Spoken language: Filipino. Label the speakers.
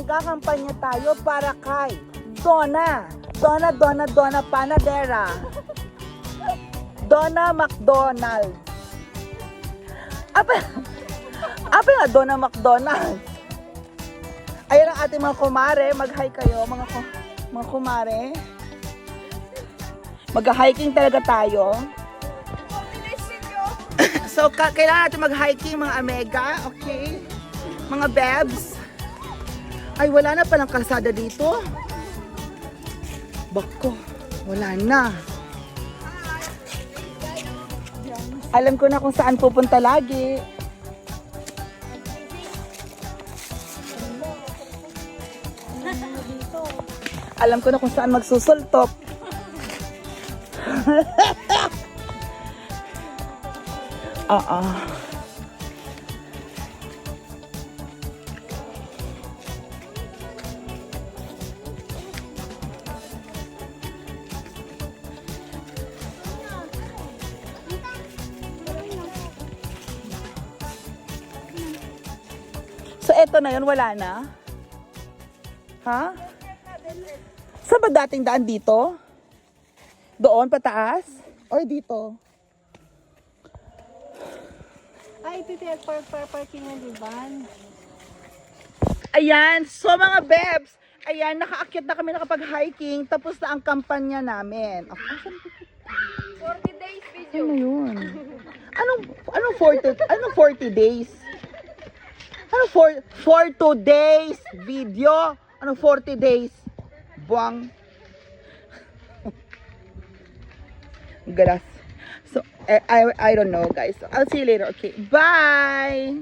Speaker 1: magkakampanya tayo para kay Donna Panadera. Donna McDonald. Apa nga Donna McDonald? Ayan ang ating mga kumare. Mag-hi kayo, mga kumare. Mag-hiking talaga tayo. So, kailangan natin mag-hiking, mga amega. Okay? Mga bebs. Ay, wala na palang kalsada dito. Bako, wala na. Alam ko na kung saan pupunta lagi. Alam ko na kung saan magsusultop. So, eto na yun, wala na? Ha? Saan ba dating daan dito? Doon, pataas? O dito?
Speaker 2: Ay, ito yung parking ng diban.
Speaker 1: Ayan, so mga bebs, ayan, nakaakyat na kami nakapag-hiking, tapos na ang kampanya namin.
Speaker 2: 40 days video.
Speaker 1: Ano yun? Anong 40 days? Ano 42 days video? Ano 40 days? Buwang. Galas. So, I don't know, guys. So, I'll see you later. Okay, bye!